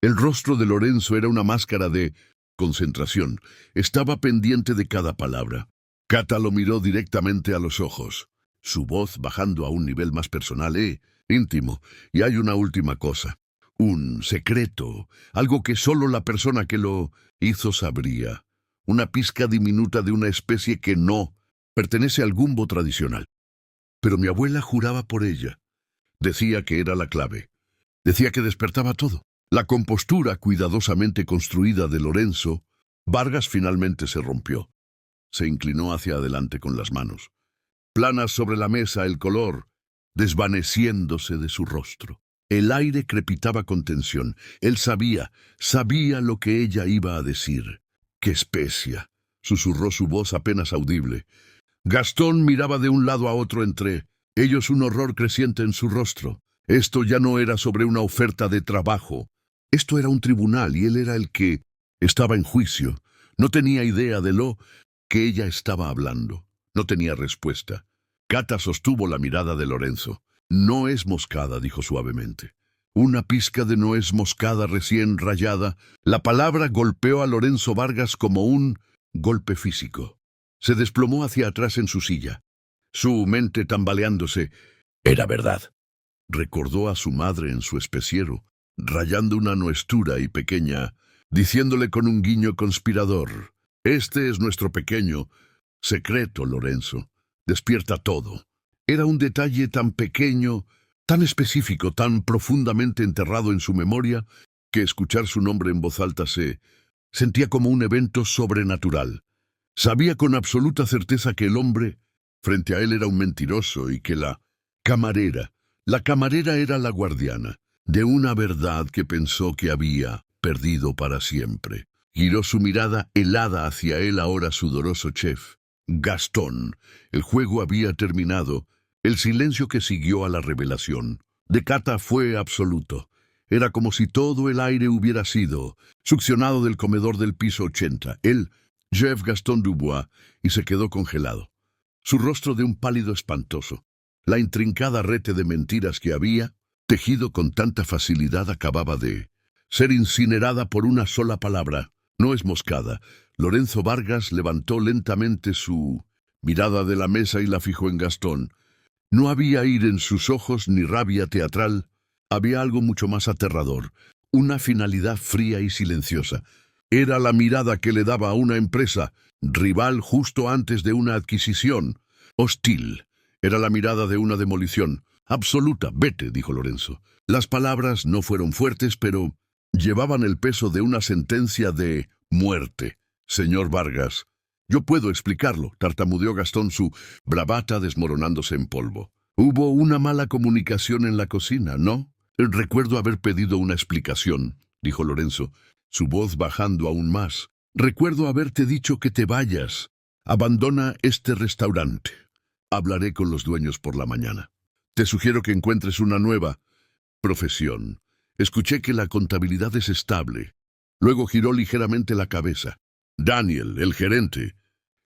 S1: El rostro de Lorenzo era una máscara de concentración. Estaba pendiente de cada palabra. Cata lo miró directamente a los ojos, su voz bajando a un nivel más personal íntimo. Y hay una última cosa, un secreto, algo que solo la persona que lo hizo sabría. Una pizca diminuta de una especie que no pertenece al gumbo tradicional. Pero mi abuela juraba por ella. Decía que era la clave. Decía que despertaba todo. La compostura cuidadosamente construida de Lorenzo Vargas finalmente se rompió. Se inclinó hacia adelante con las manos. Planas sobre la mesa el color, desvaneciéndose de su rostro. El aire crepitaba con tensión. Él sabía lo que ella iba a decir. ¡Qué especia!, susurró su voz apenas audible. Gastón miraba de un lado a otro entre ellos, un horror creciente en su rostro. Esto ya no era sobre una oferta de trabajo. Esto era un tribunal y él era el que estaba en juicio. No tenía idea de lo que ella estaba hablando. No tenía respuesta. Cata sostuvo la mirada de Lorenzo. No es moscada, dijo suavemente. Una pizca de nuez moscada recién rallada. La palabra golpeó a Lorenzo Vargas como un golpe físico. Se desplomó hacia atrás en su silla, su mente tambaleándose. Era verdad. Recordó a su madre en su especiero, rayando una nuestura y pequeña, diciéndole con un guiño conspirador: «Este es nuestro pequeño secreto, Lorenzo. Despierta todo». Era un detalle tan pequeño, tan específico, tan profundamente enterrado en su memoria, que escuchar su nombre en voz alta se sentía como un evento sobrenatural. Sabía con absoluta certeza que el hombre frente a él era un mentiroso y que la camarera era la guardiana de una verdad que pensó que había perdido para siempre. Giró su mirada helada hacia él, ahora sudoroso chef. Gastón. El juego había terminado. El silencio que siguió a la revelación de Cata fue absoluto. Era como si todo el aire hubiera sido succionado del comedor del piso 80. Él, Chef Gastón Dubois, y se quedó congelado. Su rostro de un pálido espantoso. La intrincada rete de mentiras que había tejido con tanta facilidad acababa de ser incinerada por una sola palabra. No es moscada. Lorenzo Vargas levantó lentamente su mirada de la mesa y la fijó en Gastón. No había ira en sus ojos ni rabia teatral. Había algo mucho más aterrador, una finalidad fría y silenciosa. Era la mirada que le daba a una empresa rival justo antes de una adquisición. Hostil. Era la mirada de una demolición. absoluta. Vete, dijo Lorenzo. Las palabras no fueron fuertes, pero llevaban el peso de una sentencia de muerte. Señor Vargas, yo puedo explicarlo, tartamudeó Gastón, su bravata desmoronándose en polvo. Hubo una mala comunicación en la cocina, ¿no? Recuerdo haber pedido una explicación, dijo Lorenzo, su voz bajando aún más. Recuerdo haberte dicho que te vayas. Abandona este restaurante. Hablaré con los dueños por la mañana. Te sugiero que encuentres una nueva profesión. Escuché que la contabilidad es estable. Luego giró ligeramente la cabeza. Daniel, el gerente,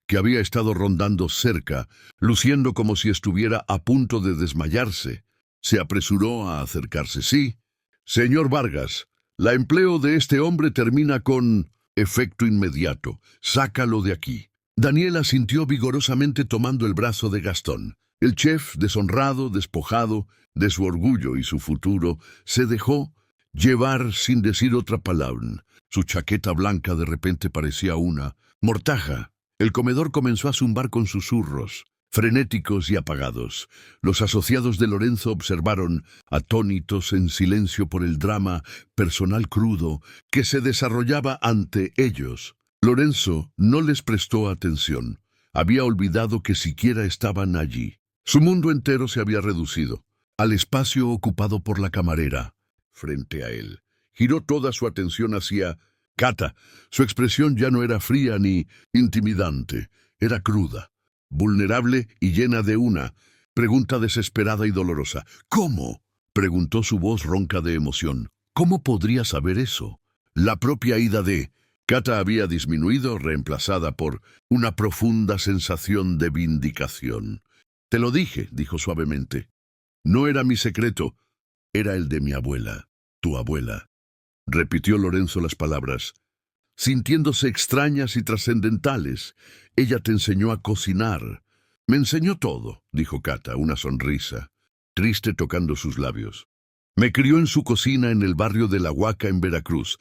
S1: que había estado rondando cerca, luciendo como si estuviera a punto de desmayarse, se apresuró a acercarse. Sí, señor Vargas, la empleo de este hombre termina con efecto inmediato. Sácalo de aquí. Daniel asintió vigorosamente tomando el brazo de Gastón. El chef, deshonrado, despojado de su orgullo y su futuro, se dejó llevar sin decir otra palabra. Su chaqueta blanca de repente parecía una mortaja. El comedor comenzó a zumbar con susurros, frenéticos y apagados. Los asociados de Lorenzo observaron, atónitos en silencio por el drama personal crudo que se desarrollaba ante ellos. Lorenzo no les prestó atención. Había olvidado que siquiera estaban allí. Su mundo entero se había reducido al espacio ocupado por la camarera frente a él. Giró toda su atención hacia Cata. Su expresión ya no era fría ni intimidante, era cruda, vulnerable y llena de una pregunta desesperada y dolorosa. ¿Cómo?, preguntó su voz ronca de emoción. ¿Cómo podría saber eso? La propia ida de Cata había disminuido, reemplazada por una profunda sensación de vindicación. Te lo dije, dijo suavemente. No era mi secreto, era el de mi abuela, tu abuela. Repitió Lorenzo las palabras, sintiéndose extrañas y trascendentales. Ella te enseñó a cocinar. Me enseñó todo, dijo Cata, una sonrisa, triste tocando sus labios. Me crió en su cocina en el barrio de La Huaca, en Veracruz.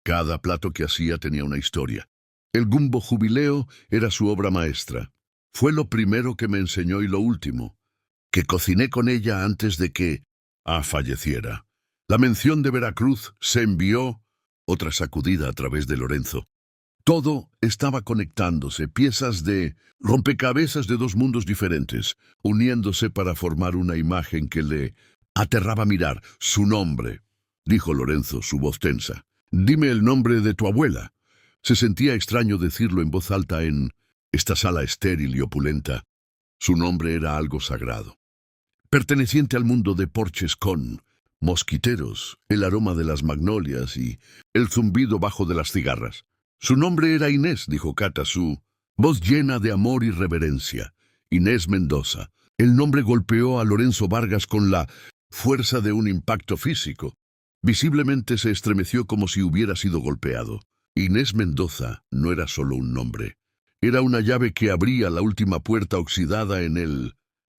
S1: Cada plato que hacía tenía una historia. El gumbo jubileo era su obra maestra. Fue lo primero que me enseñó y lo último, que cociné con ella antes de que falleciera. La mención de Veracruz se envió, otra sacudida a través de Lorenzo. Todo estaba conectándose, piezas de rompecabezas de dos mundos diferentes, uniéndose para formar una imagen que le aterraba mirar. Su nombre, dijo Lorenzo, su voz tensa. Dime el nombre de tu abuela. Se sentía extraño decirlo en voz alta en esta sala estéril y opulenta. Su nombre era algo sagrado, perteneciente al mundo de porches con mosquiteros, el aroma de las magnolias y el zumbido bajo de las cigarras. Su nombre era Inés, dijo Cata, su voz llena de amor y reverencia. Inés Mendoza. El nombre golpeó a Lorenzo Vargas con la fuerza de un impacto físico. Visiblemente se estremeció como si hubiera sido golpeado. Inés Mendoza no era solo un nombre. Era una llave que abría la última puerta oxidada en el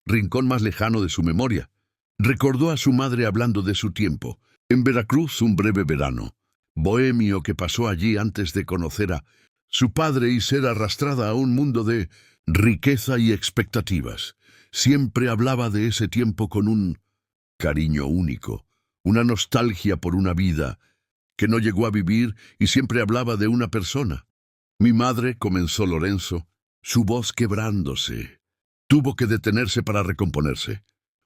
S1: rincón más lejano de su memoria. Recordó a su madre hablando de su tiempo, en Veracruz, un breve verano bohemio que pasó allí antes de conocer a su padre y ser arrastrada a un mundo de riqueza y expectativas. Siempre hablaba de ese tiempo con un cariño único, una nostalgia por una vida que no llegó a vivir, y siempre hablaba de una persona. Mi madre, comenzó Lorenzo, su voz quebrándose. Tuvo que detenerse para recomponerse.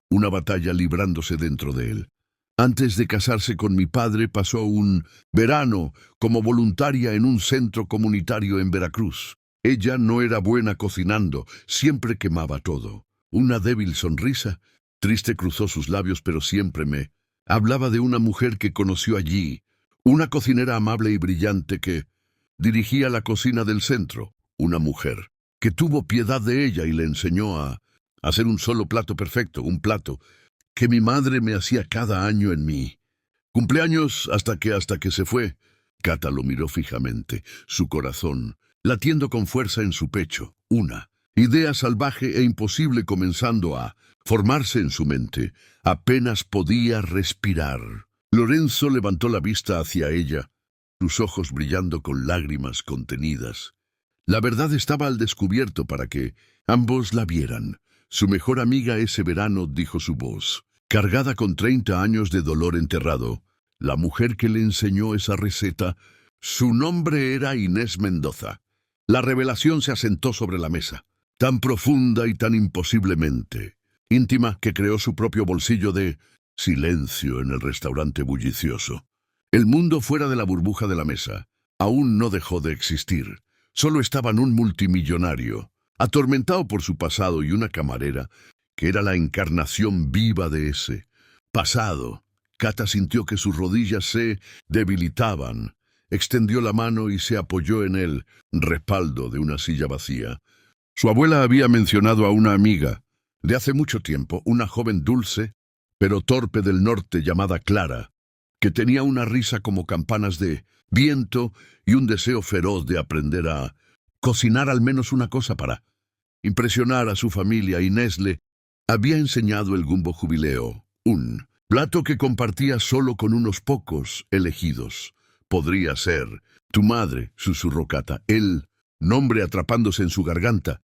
S1: Una batalla librándose dentro de él. Antes de casarse con mi padre, pasó un verano como voluntaria en un centro comunitario en Veracruz. Ella no era buena cocinando, siempre quemaba todo. Una débil sonrisa, triste, cruzó sus labios, pero siempre me hablaba de una mujer que conoció allí, una cocinera amable y brillante que dirigía la cocina del centro, una mujer que tuvo piedad de ella y le enseñó a hacer un solo plato perfecto, un plato que mi madre me hacía cada año en mi cumpleaños hasta que se fue. Cata lo miró fijamente, su corazón latiendo con fuerza en su pecho. Una idea salvaje e imposible comenzando a formarse en su mente. Apenas podía respirar. Lorenzo levantó la vista hacia ella, sus ojos brillando con lágrimas contenidas. La verdad estaba al descubierto para que ambos la vieran. Su mejor amiga ese verano, dijo su voz, cargada con 30 años de dolor enterrado. La mujer que le enseñó esa receta, su nombre era Inés Mendoza. La revelación se asentó sobre la mesa, tan profunda y tan imposiblemente íntima que creó su propio bolsillo de silencio en el restaurante bullicioso. El mundo fuera de la burbuja de la mesa aún no dejó de existir. Solo estaban un multimillonario, atormentado por su pasado, y una camarera que era la encarnación viva de ese pasado. Kata sintió que sus rodillas se debilitaban. Extendió la mano y se apoyó en el respaldo de una silla vacía. Su abuela había mencionado a una amiga de hace mucho tiempo, una joven dulce, pero torpe del norte llamada Clara, que tenía una risa como campanas de viento y un deseo feroz de aprender a cocinar al menos una cosa para impresionar a su familia. Inés le había enseñado el gumbo jubileo, un plato que compartía solo con unos pocos elegidos. Podría ser tu madre, susurró Kata, el nombre atrapándose en su garganta.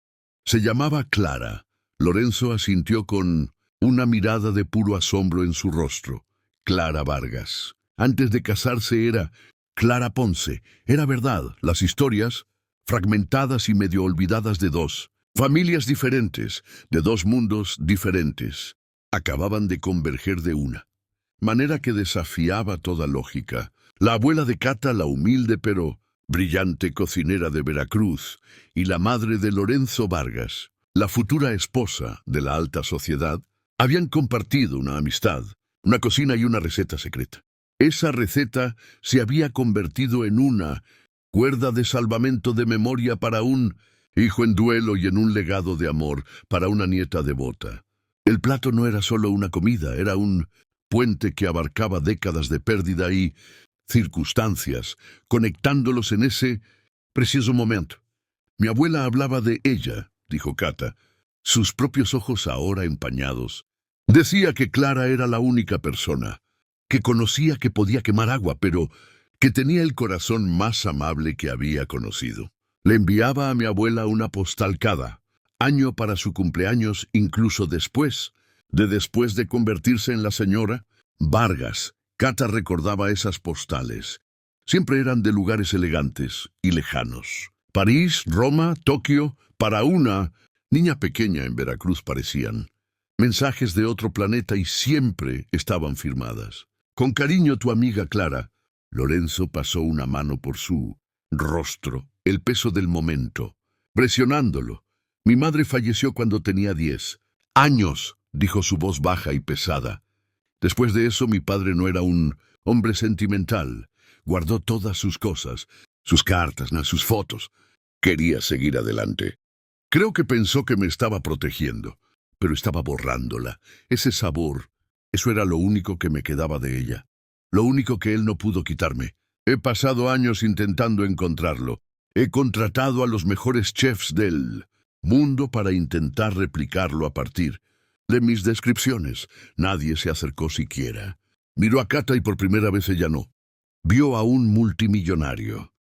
S1: Se llamaba Clara. Lorenzo asintió con una mirada de puro asombro en su rostro. Clara Vargas. Antes de casarse era Clara Ponce. Era verdad, las historias, fragmentadas y medio olvidadas de dos familias diferentes, de dos mundos diferentes, acababan de converger de una manera que desafiaba toda lógica. La abuela de Kata, la humilde pero brillante cocinera de Veracruz, y la madre de Lorenzo Vargas, la futura esposa de la alta sociedad, habían compartido una amistad, una cocina y una receta secreta. Esa receta se había convertido en una cuerda de salvamento de memoria para un hijo en duelo y en un legado de amor para una nieta devota. El plato no era solo una comida, era un puente que abarcaba décadas de pérdida y circunstancias, conectándolos en ese preciso momento. Mi abuela hablaba de ella, dijo Kata, sus propios ojos ahora empañados. Decía que Clara era la única persona que conocía que podía quemar agua, pero que tenía el corazón más amable que había conocido. Le enviaba a mi abuela una postal cada año para su cumpleaños, incluso después de convertirse en la señora Vargas. Kata recordaba esas postales. Siempre eran de lugares elegantes y lejanos. París, Roma, Tokio, para una niña pequeña en Veracruz parecían mensajes de otro planeta y siempre estaban firmadas. Con cariño, tu amiga Clara. Lorenzo pasó una mano por su rostro, el peso del momento, presionándolo. Mi madre falleció cuando tenía 10 años, dijo su voz baja y pesada. Después de eso, mi padre no era un hombre sentimental. Guardó todas sus cosas, sus cartas, sus fotos. Quería seguir adelante. Creo que pensó que me estaba protegiendo, pero estaba borrándola. Ese sabor, eso era lo único que me quedaba de ella. Lo único que él no pudo quitarme. He pasado años intentando encontrarlo. He contratado a los mejores chefs del mundo para intentar replicarlo a partir de mis descripciones. Nadie se acercó siquiera. Miró a Kata y por primera vez ella no. Vio a un multimillonario.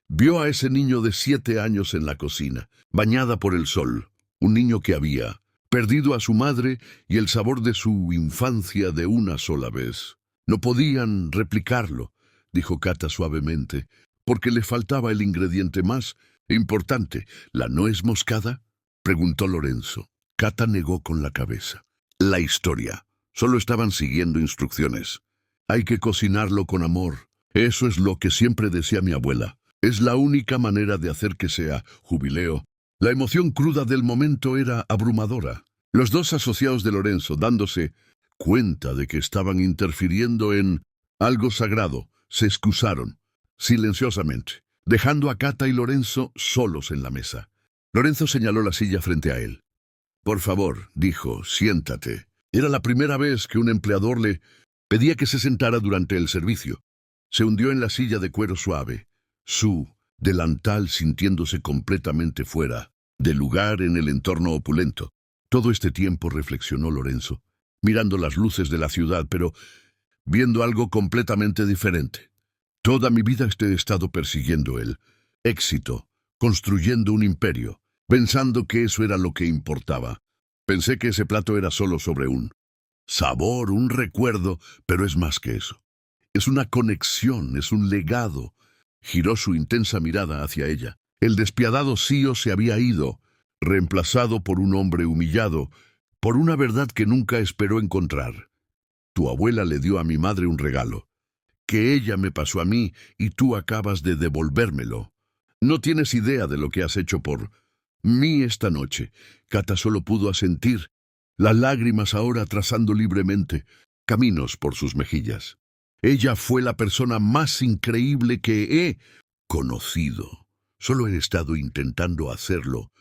S1: Vio a ese niño de 7 años en la cocina, bañada por el sol. Un niño que había perdido a su madre y el sabor de su infancia de una sola vez. No podían replicarlo, dijo Kata suavemente, porque le faltaba el ingrediente más importante. ¿La nuez moscada?, preguntó Lorenzo. Kata negó con la cabeza. La historia. Solo estaban siguiendo instrucciones. Hay que cocinarlo con amor. Eso es lo que siempre decía mi abuela. Es la única manera de hacer que sea jubileo. La emoción cruda del momento era abrumadora. Los dos asociados de Lorenzo, dándose cuenta de que estaban interfiriendo en algo sagrado, se excusaron, silenciosamente, dejando a Kata y Lorenzo solos en la mesa. Lorenzo señaló la silla frente a él. Por favor, dijo, siéntate. Era la primera vez que un empleador le pedía que se sentara durante el servicio. Se hundió en la silla de cuero suave, su delantal sintiéndose completamente fuera de lugar en el entorno opulento. Todo este tiempo, reflexionó Lorenzo, mirando las luces de la ciudad, pero viendo algo completamente diferente. Toda mi vida he estado persiguiendo el éxito, construyendo un imperio, pensando que eso era lo que importaba. Pensé que ese plato era solo sobre un sabor, un recuerdo, pero es más que eso. Es una conexión, es un legado. Giró su intensa mirada hacia ella. El despiadado Sio se había ido, reemplazado por un hombre humillado, por una verdad que nunca esperó encontrar. Tu abuela le dio a mi madre un regalo, que ella me pasó a mí y tú acabas de devolvérmelo. No tienes idea de lo que has hecho por mí esta noche. Kata solo pudo asentir, las lágrimas ahora trazando libremente caminos por sus mejillas. Ella fue la persona más increíble que he conocido. Solo he estado intentando hacerlo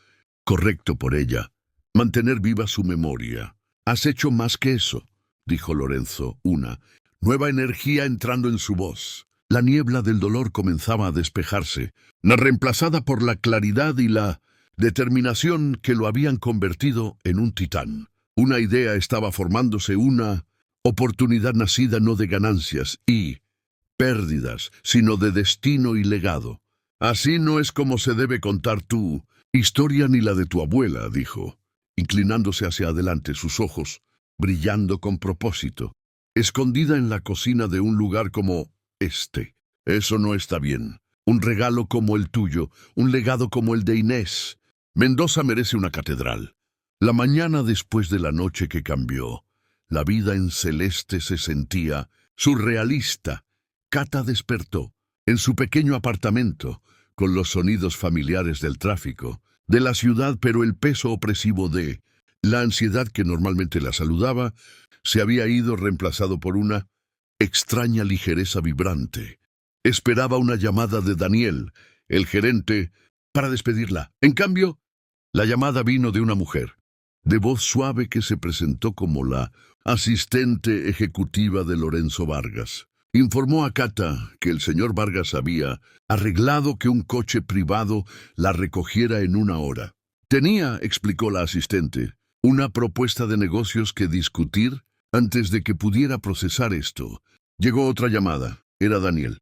S1: correcto por ella, mantener viva su memoria. Has hecho más que eso, dijo Lorenzo, una nueva energía entrando en su voz. La niebla del dolor comenzaba a despejarse, reemplazada por la claridad y la determinación que lo habían convertido en un titán. Una idea estaba formándose, una oportunidad nacida no de ganancias y pérdidas, sino de destino y legado. Así no es como se debe contar tu historia ni la de tu abuela, dijo, inclinándose hacia adelante, sus ojos brillando con propósito. Escondida en la cocina de un lugar como este. Eso no está bien. Un regalo como el tuyo, un legado como el de Inés. Mendoza merece una catedral. La mañana después de la noche que cambió, la vida en Celeste se sentía surrealista. Kata despertó en su pequeño apartamento, con los sonidos familiares del tráfico, de la ciudad, pero el peso opresivo de la ansiedad que normalmente la saludaba se había ido, reemplazado por una extraña ligereza vibrante. Esperaba una llamada de Daniel, el gerente, para despedirla. En cambio, la llamada vino de una mujer, de voz suave, que se presentó como la asistente ejecutiva de Lorenzo Vargas. Informó a Kata que el señor Vargas había arreglado que un coche privado la recogiera en 1 hora. Tenía, explicó la asistente, una propuesta de negocios que discutir antes de que pudiera procesar esto. Llegó otra llamada. Era Daniel.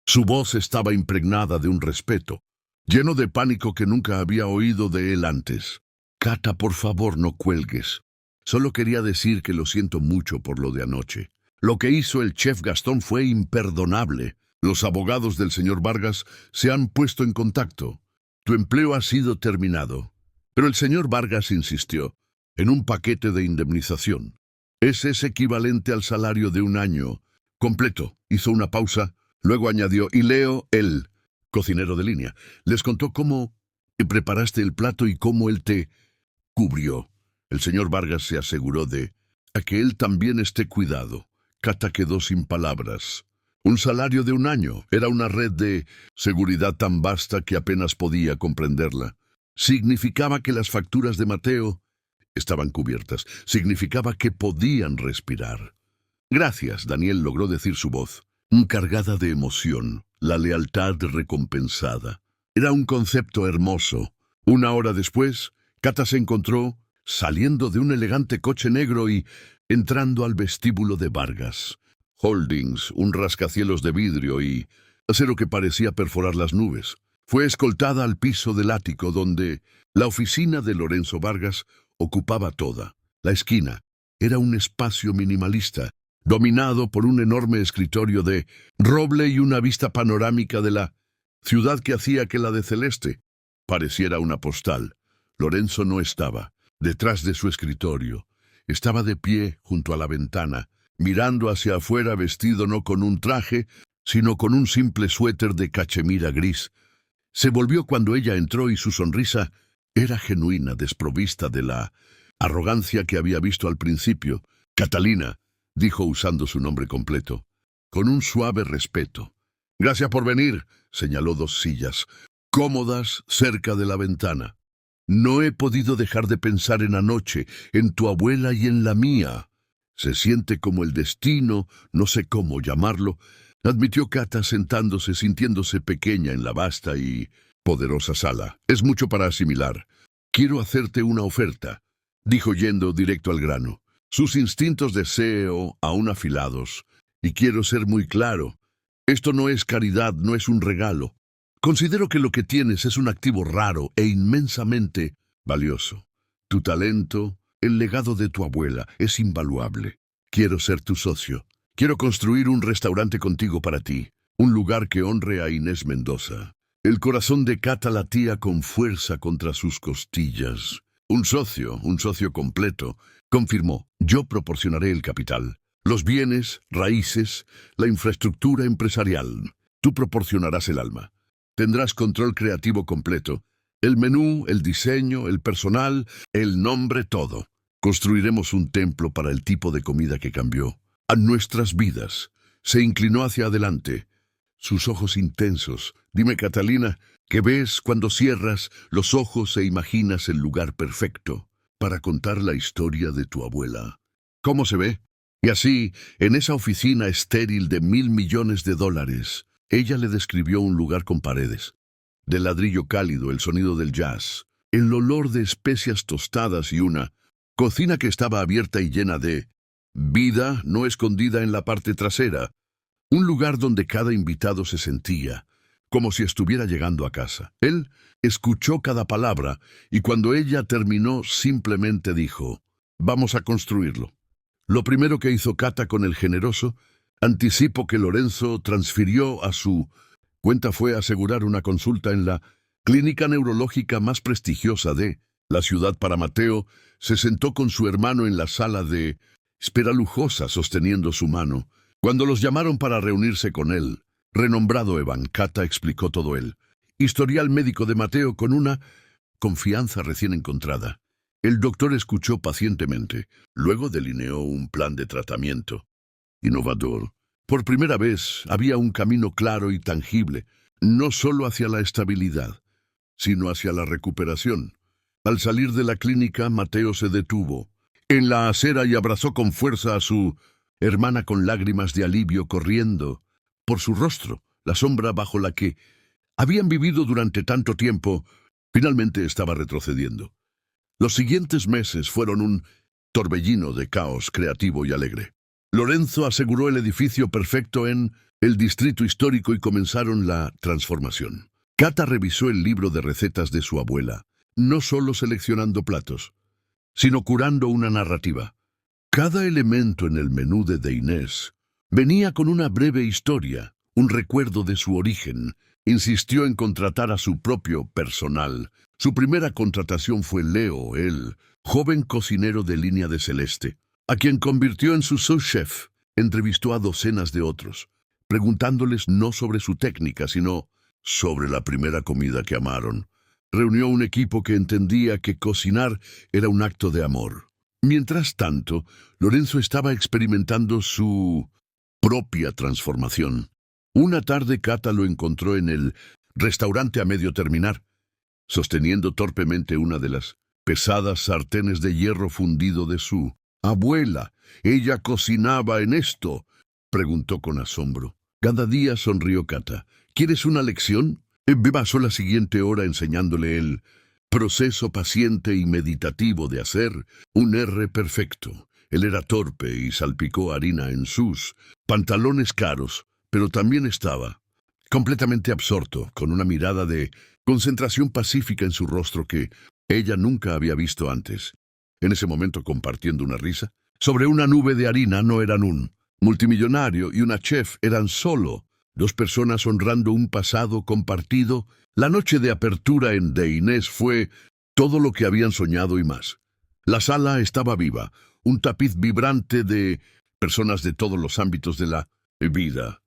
S1: Su voz estaba impregnada de un respeto, lleno de pánico que nunca había oído de él antes. Kata, por favor, no cuelgues. Solo quería decir que lo siento mucho por lo de anoche. Lo que hizo el chef Gastón fue imperdonable. Los abogados del señor Vargas se han puesto en contacto. Tu empleo ha sido terminado. Pero el señor Vargas insistió en un paquete de indemnización. Ese es equivalente al salario de 1 año completo. Hizo una pausa, luego añadió, y Leo, el cocinero de línea, les contó cómo preparaste el plato y cómo él te cubrió. El señor Vargas se aseguró de que él también esté cuidado. Kata quedó sin palabras. Un salario de 1 año era una red de seguridad tan vasta que apenas podía comprenderla. Significaba que las facturas de Mateo estaban cubiertas. Significaba que podían respirar. Gracias, Daniel logró decir su voz, cargada de emoción, la lealtad recompensada. Era un concepto hermoso. 1 hora después, Kata se encontró saliendo de un elegante coche negro y entrando al vestíbulo de Vargas Holdings, un rascacielos de vidrio y acero que parecía perforar las nubes. Fue escoltada al piso del ático, donde la oficina de Lorenzo Vargas ocupaba toda. La esquina era un espacio minimalista, dominado por un enorme escritorio de roble y una vista panorámica de la ciudad que hacía que la de Celeste pareciera una postal. Lorenzo no estaba detrás de su escritorio. Estaba de pie junto a la ventana, mirando hacia afuera, vestido no con un traje, sino con un simple suéter de cachemira gris. Se volvió cuando ella entró y su sonrisa era genuina, desprovista de la arrogancia que había visto al principio. Catalina, dijo usando su nombre completo, con un suave respeto. Gracias por venir, señaló 2 sillas, cómodas cerca de la ventana. No he podido dejar de pensar en anoche, en tu abuela y en la mía. Se siente como el destino, no sé cómo llamarlo, admitió Kata sentándose, sintiéndose pequeña en la vasta y poderosa sala. Es mucho para asimilar. Quiero hacerte una oferta, dijo yendo directo al grano. Sus instintos de CEO aún afilados. Y quiero ser muy claro. Esto no es caridad, no es un regalo. Considero que lo que tienes es un activo raro e inmensamente valioso. Tu talento el legado de tu abuela es invaluable. Quiero ser tu socio. Quiero construir un restaurante contigo para ti, un lugar que honre a Inés Mendoza. El corazón de Cata latía con fuerza contra sus costillas. Un socio completo, confirmó. Yo proporcionaré el capital, los bienes, raíces, la infraestructura empresarial. Tú proporcionarás el alma. Tendrás control creativo completo. El menú, el diseño, el personal, el nombre, todo. Construiremos un templo para el tipo de comida que cambió a nuestras vidas. Se inclinó hacia adelante, sus ojos intensos. Dime, Catalina, ¿qué ves cuando cierras los ojos e imaginas el lugar perfecto para contar la historia de tu abuela? ¿Cómo se ve? Y así, en esa oficina estéril de $1.000 millones, ella le describió un lugar con paredes de ladrillo cálido, el sonido del jazz, el olor de especias tostadas y una cocina que estaba abierta y llena de vida no escondida en la parte trasera. Un lugar donde cada invitado se sentía como si estuviera llegando a casa. Él escuchó cada palabra y cuando ella terminó simplemente dijo, vamos a construirlo. Lo primero que hizo Cata con el generoso anticipo que Lorenzo transfirió a su cuenta fue asegurar una consulta en la clínica neurológica más prestigiosa de la ciudad para Mateo. Se sentó con su hermano en la sala de espera lujosa sosteniendo su mano. Cuando los llamaron para reunirse con él, renombrado Evan, Cata explicó todo el historial médico de Mateo con una confianza recién encontrada. El doctor escuchó pacientemente, luego delineó un plan de tratamiento innovador. Por primera vez había un camino claro y tangible, no solo hacia la estabilidad, sino hacia la recuperación. Al salir de la clínica, Mateo se detuvo en la acera y abrazó con fuerza a su hermana con lágrimas de alivio corriendo por su rostro. La sombra bajo la que habían vivido durante tanto tiempo finalmente estaba retrocediendo. Los siguientes meses fueron un torbellino de caos creativo y alegre. Lorenzo aseguró el edificio perfecto en el distrito histórico y comenzaron la transformación. Cata revisó el libro de recetas de su abuela, no solo seleccionando platos, sino curando una narrativa. Cada elemento en el menú de Inés venía con una breve historia, un recuerdo de su origen. Insistió en contratar a su propio personal. Su primera contratación fue Leo, el joven cocinero de línea de Celeste, a quien convirtió en su sous-chef. Entrevistó a docenas de otros, preguntándoles no sobre su técnica, sino sobre la primera comida que amaron. Reunió un equipo que entendía que cocinar era un acto de amor. Mientras tanto, Lorenzo estaba experimentando su propia transformación. Una tarde Cata lo encontró en el restaurante a medio terminar, sosteniendo torpemente una de las pesadas sartenes de hierro fundido de su abuela. ¿Ella cocinaba en esto?, preguntó con asombro. Cada día, sonrió Cata. ¿Quieres una lección? Me pasó la siguiente hora enseñándole el proceso paciente y meditativo de hacer un R perfecto. Él era torpe y salpicó harina en sus pantalones caros, pero también estaba completamente absorto, con una mirada de concentración pacífica en su rostro que ella nunca había visto antes. En ese momento, compartiendo una risa, sobre una nube de harina no eran un multimillonario y una chef, eran solo dos personas honrando un pasado compartido. La noche de apertura en de Inés fue todo lo que habían soñado y más. La sala estaba viva, un tapiz vibrante de personas de todos los ámbitos de la vida.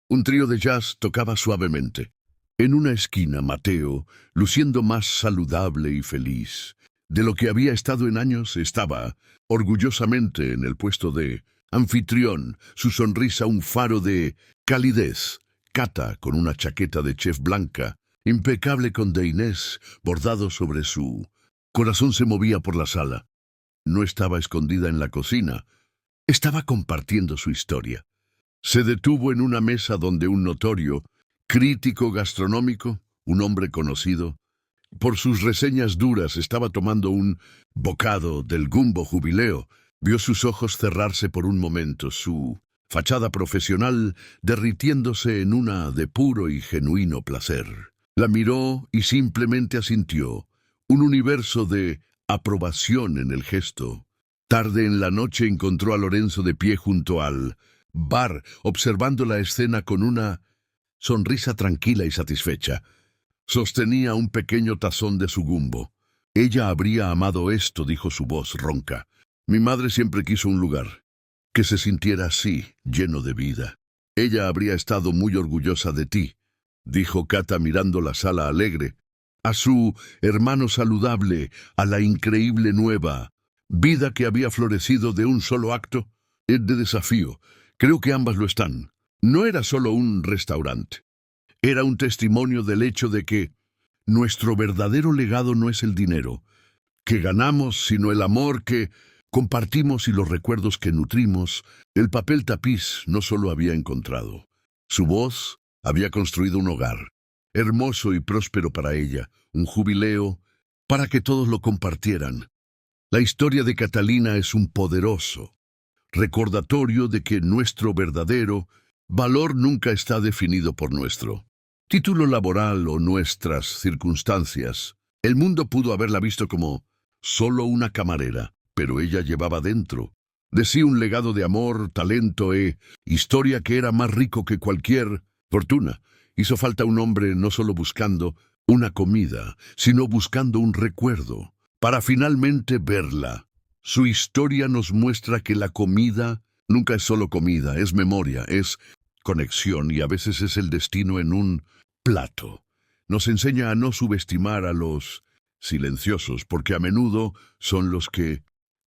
S1: Un trío de jazz tocaba suavemente. En una esquina, Mateo, luciendo más saludable y feliz de lo que había estado en años, estaba orgullosamente en el puesto de anfitrión, su sonrisa un faro de calidez. Cata, con una chaqueta de chef blanca, impecable con de Inés bordado sobre su corazón, se movía por la sala. No estaba escondida en la cocina, estaba compartiendo su historia. Se detuvo en una mesa donde un notorio crítico gastronómico, un hombre conocido por sus reseñas duras, estaba tomando un bocado del Gumbo Jubileo. Vio sus ojos cerrarse por un momento, su fachada profesional derritiéndose en una de puro y genuino placer. La miró y simplemente asintió, un universo de aprobación en el gesto. Tarde en la noche encontró a Lorenzo de pie junto al bar, observando la escena con una sonrisa tranquila y satisfecha. Sostenía un pequeño tazón de su gumbo. Ella habría amado esto, dijo su voz ronca. Mi madre siempre quiso un lugar que se sintiera así, lleno de vida. Ella habría estado muy orgullosa de ti, dijo Cata mirando la sala alegre, a su hermano saludable, a la increíble nueva vida que había florecido de un solo acto de desafío. Creo que ambas lo están. No era solo un restaurante. Era un testimonio del hecho de que nuestro verdadero legado no es el dinero que ganamos, sino el amor que compartimos y los recuerdos que nutrimos. El papel tapiz no solo había encontrado. Su voz había construido un hogar, hermoso y próspero para ella, un jubileo, para que todos lo compartieran. La historia de Catalina es un poderoso recordatorio de que nuestro verdadero valor nunca está definido por nuestro título laboral o nuestras circunstancias. El mundo pudo haberla visto como solo una camarera, pero ella llevaba dentro de sí un legado de amor, talento e historia que era más rico que cualquier fortuna. Hizo falta un hombre no solo buscando una comida, sino buscando un recuerdo, para finalmente verla. Su historia nos muestra que la comida nunca es solo comida, es memoria, es conexión y a veces es el destino en un plato. Nos enseña a no subestimar a los silenciosos, porque a menudo son los que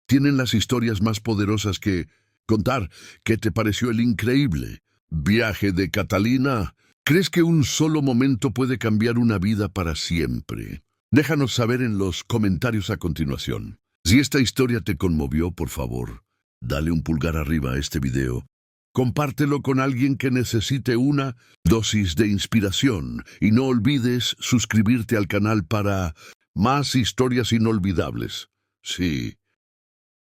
S1: tienen las historias más poderosas que contar. ¿Qué te pareció el increíble viaje de Catalina? ¿Crees que un solo momento puede cambiar una vida para siempre? Déjanos saber en los comentarios a continuación. Si esta historia te conmovió, por favor, dale un pulgar arriba a este video. Compártelo con alguien que necesite una dosis de inspiración y no olvides suscribirte al canal para más historias inolvidables. Sí,